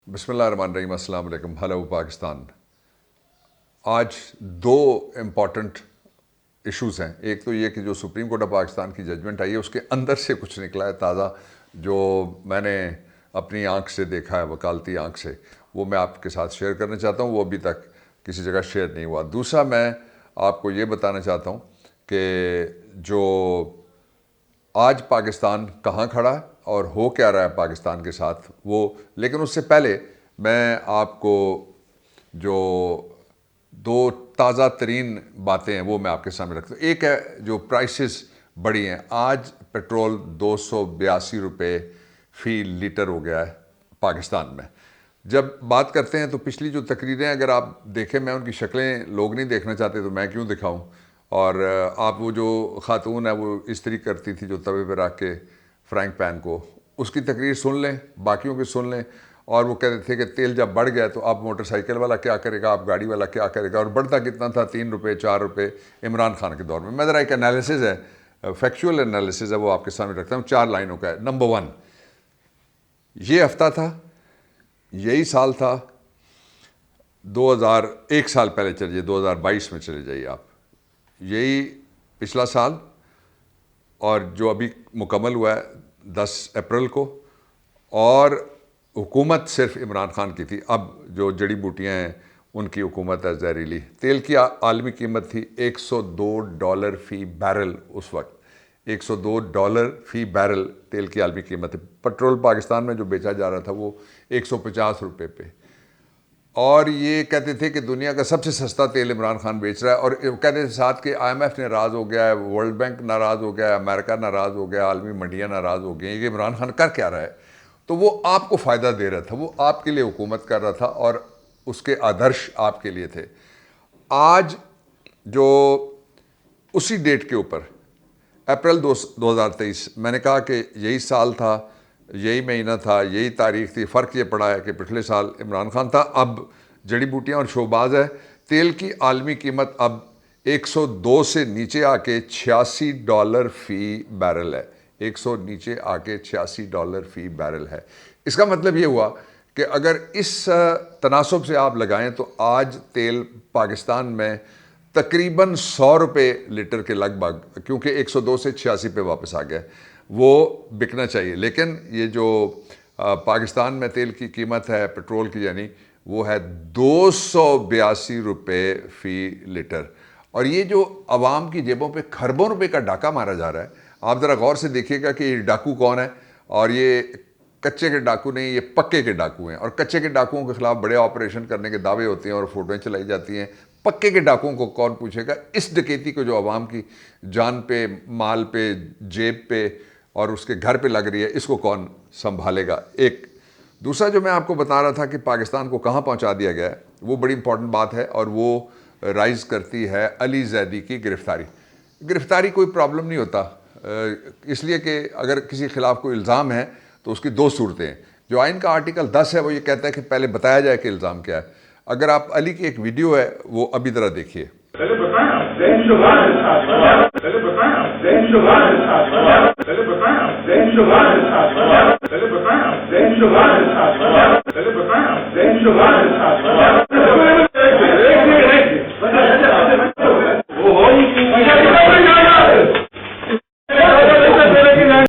बिस्मिल्लाहिर्रहमानिर्रहीम। अस्सलाम वालेकुम। हेलो पाकिस्तान। आज दो इम्पॉर्टेंट इश्यूज़ हैं। एक तो ये कि जो सुप्रीम कोर्ट ऑफ पाकिस्तान की जजमेंट आई है उसके अंदर से कुछ निकला है ताज़ा, जो मैंने अपनी आंख से देखा है, वकालती आंख से, वो मैं आपके साथ शेयर करना चाहता हूँ। वो अभी तक किसी जगह शेयर नहीं हुआ। दूसरा, मैं आपको ये बताना चाहता हूँ कि जो आज पाकिस्तान कहाँ खड़ा है और हो क्या रहा है पाकिस्तान के साथ वो, लेकिन उससे पहले मैं आपको जो दो ताज़ा तरीन बातें हैं वो मैं आपके सामने रखता हूँ। एक है जो प्राइसेस बढ़ी हैं। आज पेट्रोल 282 रुपये फ़ी लीटर हो गया है पाकिस्तान में। जब बात करते हैं तो पिछली जो तकरीरें अगर आप देखें, मैं उनकी शक्लें लोग नहीं देखना चाहते तो मैं क्यों दिखाऊं। और आप वो जो ख़ातून है वो इस्त्री करती थी जो तवे पे रख के फ्राइंग पैन को, उसकी तकरीर सुन लें, बाकियों की सुन लें। और वो कहते थे कि तेल जब बढ़ गया तो अब मोटरसाइकिल वाला क्या करेगा, अब गाड़ी वाला क्या करेगा। और बढ़ता कितना था, 3 रुपये 4 रुपये इमरान खान के दौर में। मैं ज़रा एक एनालिसिस है, फैक्चुअल एनालिसिस है, वो आपके सामने रखता हूँ। 4 लाइनों का है। नंबर 1, ये हफ्ता था, यही साल था 2000, एक साल पहले चलिए 2022 में चले जाइए आप, यही पिछला साल, और जो अभी मुकम्मल हुआ है 10 अप्रैल को। और हुकूमत सिर्फ इमरान खान की थी। अब जो जड़ी बूटियाँ हैं उनकी हुकूमत है जहरीली। तेल की आलमी कीमत थी $102 फ़ी बैरल। उस वक्त $102 फ़ी बैरल तेल की आलमी कीमत है। पेट्रोल पाकिस्तान में जो बेचा जा रहा था वो 150 रुपये पे। और ये कहते थे कि दुनिया का सबसे सस्ता तेल इमरान खान बेच रहा है। और कहते थे साथ कि IMF नाराज़ हो गया है, वर्ल्ड बैंक नाराज़ हो गया है, अमेरिका नाराज़ हो गया, आलमी मंडियाँ नाराज़ हो गई, ये इमरान खान कर क्या रहा है। तो वो आपको फ़ायदा दे रहा था, वो आपके लिए हुकूमत कर रहा था और उसके आदर्श आपके लिए थे। आज जो उसी डेट के ऊपर अप्रैल 2023, मैंने कहा कि यही साल था, यही महीना था, यही तारीख थी। फ़र्क ये पड़ा है कि पिछले साल इमरान खान था, अब जड़ी बूटियाँ और शोबाज है। तेल की आलमी कीमत अब 102 से नीचे आके $86 फ़ी बैरल है। 100 नीचे आके $86 फ़ी बैरल है। इसका मतलब ये हुआ कि अगर इस तनासब से आप लगाएं तो आज तेल पाकिस्तान में तकरीबन 100 रुपये लीटर के लगभग, क्योंकि 102 से 86 पे वापस आ गया, वो बिकना चाहिए। लेकिन ये जो पाकिस्तान में तेल की कीमत है पेट्रोल की, यानी वो है 282 रुपये फ़ी लीटर। और ये जो आवाम की जेबों पे खरबों रुपए का डाका मारा जा रहा है, आप ज़रा गौर से देखिएगा कि ये डाकू कौन है। और ये कच्चे के डाकू नहीं, ये पक्के के डाकू हैं। और कच्चे के डाकुओं के खिलाफ बड़े ऑपरेशन करने के दावे होते हैं और फोटोएं चलाई जाती हैं। पक्के के डाकुओं को कौन पूछेगा। इस डकैती को जो आवाम की जान पे, माल पे, जेब पे और उसके घर पे लग रही है, इसको कौन संभालेगा। एक दूसरा जो मैं आपको बता रहा था कि पाकिस्तान को कहाँ पहुँचा दिया गया है, वो बड़ी इंपॉर्टेंट बात है। और वो राइज़ करती है अली जैदी की गिरफ्तारी। गिरफ्तारी कोई प्रॉब्लम नहीं होता, इसलिए कि अगर किसी खिलाफ कोई इल्ज़ाम है तो उसकी दो सूरतें हैं। जो आइन का आर्टिकल 10 है वो ये कहता है कि पहले बताया जाए कि इल्ज़ाम क्या है। अगर आप अली की एक वीडियो है वो अभी ज़रा देखिए। पहले बताएं आप ज़हन शुबाह है साथ, पहले बताएं आप ज़हन शुबाह है साथ, पहले बताएं आप ज़हन शुबाह है साथ, पहले बताएं आप ज़हन शुबाह है साथ, पहले बताएं आप ज़हन शुबाह है साथ।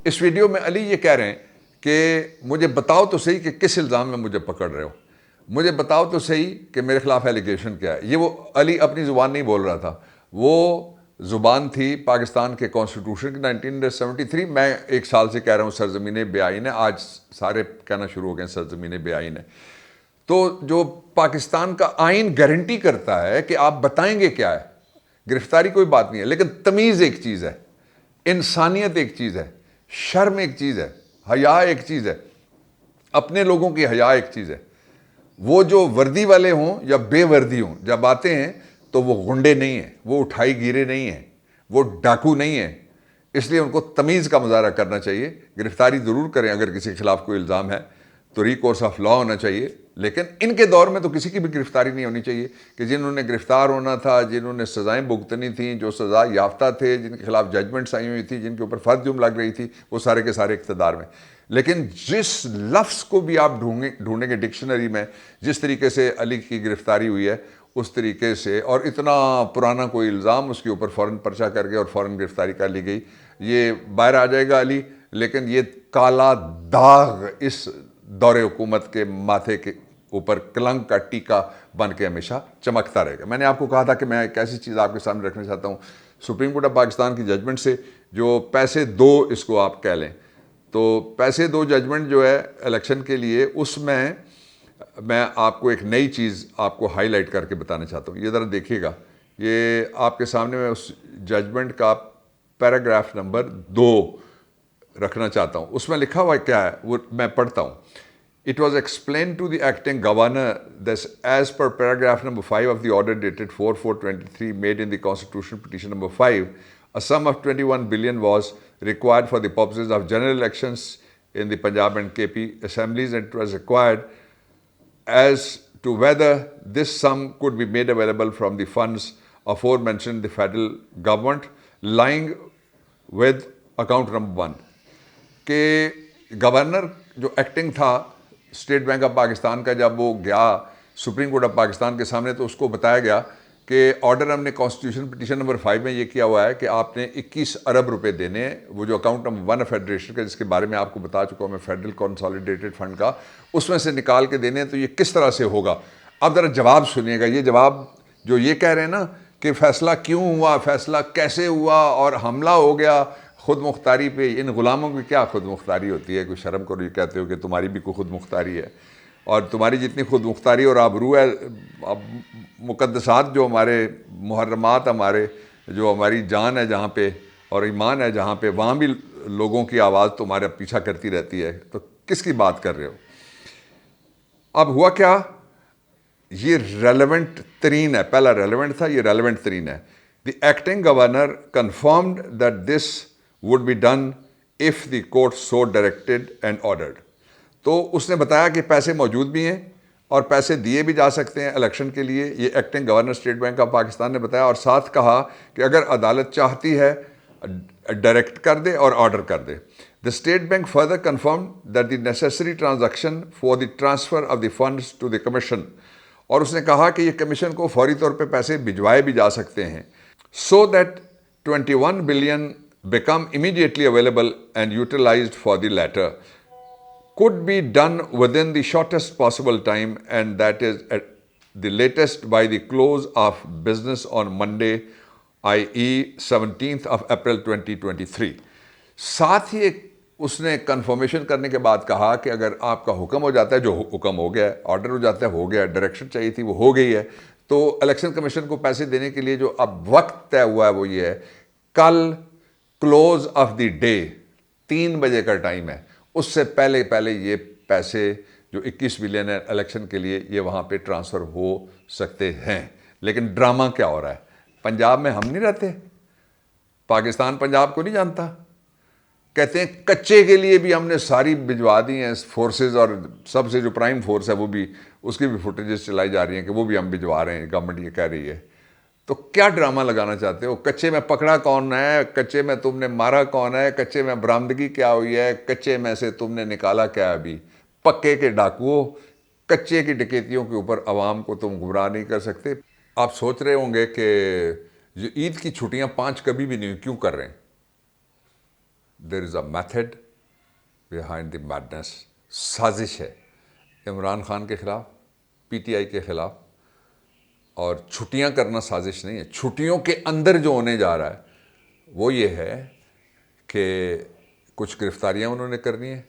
इस वीडियो में अली ये कह रहे हैं कि मुझे बताओ तो सही कि किस इल्ज़ाम में मुझे पकड़ रहे हो, मुझे बताओ तो सही कि मेरे खिलाफ एलिगेशन क्या है। ये वो अली अपनी ज़ुबान नहीं बोल रहा था, वो ज़ुबान थी पाकिस्तान के कॉन्स्टिट्यूशन की 1973। मैं एक साल से कह रहा हूँ सरज़मीन बेआइन है, आज सारे कहना शुरू हो गए सरज़मीन बेआइन है। तो जो पाकिस्तान का आइन गारंटी करता है कि आप बताएंगे क्या है। गिरफ्तारी कोई बात नहीं है, लेकिन तमीज़ एक चीज़ है, इंसानियत एक चीज़ है, शर्म एक चीज़ है, हया एक चीज़ है, अपने लोगों की हया एक चीज़ है। वो जो वर्दी वाले हों या बेवर्दी हों, जब आते हैं तो वो गुंडे नहीं हैं, वो उठाई गिरे नहीं हैं, वो डाकू नहीं हैं। इसलिए उनको तमीज़ का मुजाहरा करना चाहिए। गिरफ्तारी ज़रूर करें, अगर किसी के खिलाफ कोई इल्ज़ाम है तो रिकोर्स ऑफ लॉ होना चाहिए। लेकिन इनके दौर में तो किसी की भी गिरफ्तारी नहीं होनी चाहिए कि जिन्होंने गिरफ्तार होना था, जिन्होंने सज़ाएँ भुगतनी थी, जो सज़ा याफ्ता थे, जिनके खिलाफ जजमेंट्स आई हुई थी, जिनके ऊपर फर्द जुर्म लग रही थी, वो सारे के सारे इक़्तिदार में। لیکن جس لفظ کو بھی آپ ڈھونڈیں گے ڈکشنری میں، جس طریقے سے علی کی گرفتاری ہوئی ہے اس طریقے سے، اور اتنا پرانا کوئی الزام اس کے اوپر فوراً پرچہ کر کے اور فوراً گرفتاری کر لی گئی، یہ باہر آ جائے گا علی، لیکن یہ کالا داغ اس دور حکومت کے ماتھے کے اوپر کلنگ کا ٹیکا بن کے ہمیشہ چمکتا رہے گا۔ میں نے آپ کو کہا تھا کہ میں ایک ایسی چیز آپ کے سامنے رکھنا چاہتا ہوں سپریم کورٹ آف پاکستان کی ججمنٹ سے، جو پیسے دو اس کو آپ کہہ لیں، تو پیسے دو ججمنٹ جو ہے الیکشن کے لیے، اس میں آپ کو ایک نئی چیز آپ کو ہائی لائٹ کر کے بتانا چاہتا ہوں۔ یہ ذرا دیکھیے گا، یہ آپ کے سامنے میں اس ججمنٹ کا پیراگراف نمبر 2 رکھنا چاہتا ہوں۔ اس میں لکھا ہوا کیا ہے وہ میں پڑھتا ہوں۔ It was explained to the acting governor that as per paragraph number 5 of the order dated 4/4/23 made in the constitutional petition number 5, a sum of 21 billion was required for the purposes of general elections in the Punjab and KP assemblies, and it was required as to whether this sum could be made available from the funds aforementioned the federal government lying with account number 1. کہ governor جو acting تھا state bank of Pakistan کا، جب وہ گیا supreme court of Pakistan کے سامنے تو اس کو بتایا گیا کہ آرڈر ہم نے کانسٹیٹیوشن پٹیشن نمبر 5 میں یہ کیا ہوا ہے کہ آپ نے 21 ارب روپے دینے ہیں، وہ جو اکاؤنٹ نمبر 1 ہے فیڈریشن کا، جس کے بارے میں آپ کو بتا چکا ہوں میں، فیڈرل کنسالیڈیٹڈ فنڈ کا، اس میں سے نکال کے دینے ہیں۔ تو یہ کس طرح سے ہوگا؟ اب ذرا جواب سنیے گا۔ یہ جواب جو یہ کہہ رہے ہیں نا کہ فیصلہ کیوں ہوا، فیصلہ کیسے ہوا اور حملہ ہو گیا خود مختاری پہ، ان غلاموں کی کیا خود مختاری ہوتی ہے؟ کوئی شرم کرو، یہ کہتے ہو کہ تمہاری بھی کوئی خود مختاری ہے، اور تمہاری جتنی خود مختاری اور آبرو ہے، اب مقدسات جو ہمارے محرمات، ہمارے جو ہماری جان ہے جہاں پہ اور ایمان ہے جہاں پہ، وہاں بھی لوگوں کی آواز تمہارا پیچھا کرتی رہتی ہے، تو کس کی بات کر رہے ہو؟ اب ہوا کیا؟ یہ ریلیونٹ ترین ہے، پہلا ریلیونٹ تھا، یہ ریلیونٹ ترین ہے۔ The acting governor confirmed that this would be done if the court so directed and ordered. تو اس نے بتایا کہ پیسے موجود بھی ہیں اور پیسے دیے بھی جا سکتے ہیں الیکشن کے لیے، یہ acting governor state bank of Pakistan نے بتایا، اور ساتھ کہا کہ اگر عدالت چاہتی ہے ڈائریکٹ کر دے اور آرڈر کر دے۔ The state bank further confirmed that the necessary transaction for the transfer of the funds to the commission، اور اس نے کہا کہ یہ کمیشن کو فوری طور پہ پیسے بھجوائے بھی جا سکتے ہیں، so that 21 billion become immediately available and utilized for the latter, could be done within the shortest possible time, and that is at the latest by the close of business on Monday, i.e. 17th of April 2023. ساتھ ہی اس نے confirmation کرنے کے بعد کہا کہ اگر آپ کا حکم ہو جاتا ہے، جو حکم ہو گیا ہے، آرڈر ہو جاتا ہے، ہو گیا، ڈائریکشن چاہیے تھی وہ ہو گئی ہے، تو الیکشن کمیشن کو پیسے دینے کے لیے جو اب وقت طے ہوا ہے وہ یہ ہے، کل کلوز آف دی ڈے 3 بجے کا ٹائم ہے، اس سے پہلے یہ پیسے جو 21 بلین ہے الیکشن کے لیے، یہ وہاں پہ ٹرانسفر ہو سکتے ہیں۔ لیکن ڈرامہ کیا ہو رہا ہے؟ پنجاب میں ہم نہیں رہتے، پاکستان پنجاب کو نہیں جانتا، کہتے ہیں کچے کے لیے بھی ہم نے ساری بھجوا دی ہیں فورسز، اور سب سے جو پرائم فورس ہے وہ بھی، اس کی بھی فوٹیجز چلائی جا رہی ہیں کہ وہ بھی ہم بھجوا رہے ہیں، گورنمنٹ یہ کہہ رہی ہے۔ تو کیا ڈرامہ لگانا چاہتے ہو؟ کچے میں پکڑا کون ہے؟ کچے میں تم نے مارا کون ہے؟ کچے میں برآمدگی کیا ہوئی ہے؟ کچے میں سے تم نے نکالا کیا؟ ابھی پکے کے ڈاکوؤ، کچے کی ڈکیتیوں کے اوپر عوام کو تم گمراہ نہیں کر سکتے۔ آپ سوچ رہے ہوں گے کہ جو عید کی چھٹیاں 5 کبھی بھی نہیں کیوں کر رہے ہیں؟ There is a method behind the madness. سازش ہے عمران خان کے خلاف، پی ٹی آئی کے خلاف، اور چھٹیاں کرنا سازش نہیں ہے۔ چھٹیوں کے اندر جو ہونے جا رہا ہے وہ یہ ہے کہ کچھ گرفتاریاں انہوں نے کرنی ہیں،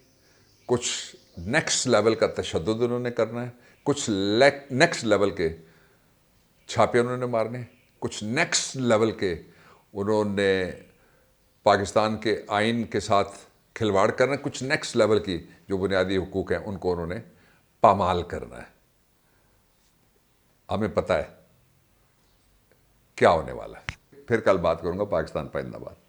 کچھ نیکسٹ لیول کا تشدد انہوں نے کرنا ہے، کچھ نیکسٹ لیول کے چھاپے انہوں نے مارنے ہیں، کچھ نیکسٹ لیول کے انہوں نے پاکستان کے آئین کے ساتھ کھلواڑ کرنا ہے، کچھ نیکسٹ لیول کی جو بنیادی حقوق ہیں ان کو انہوں نے پامال کرنا ہے۔ ہمیں پتہ ہے کیا ہونے والا ہے۔ پھر کل بات کروں گا۔ پاکستان پائندہ باد۔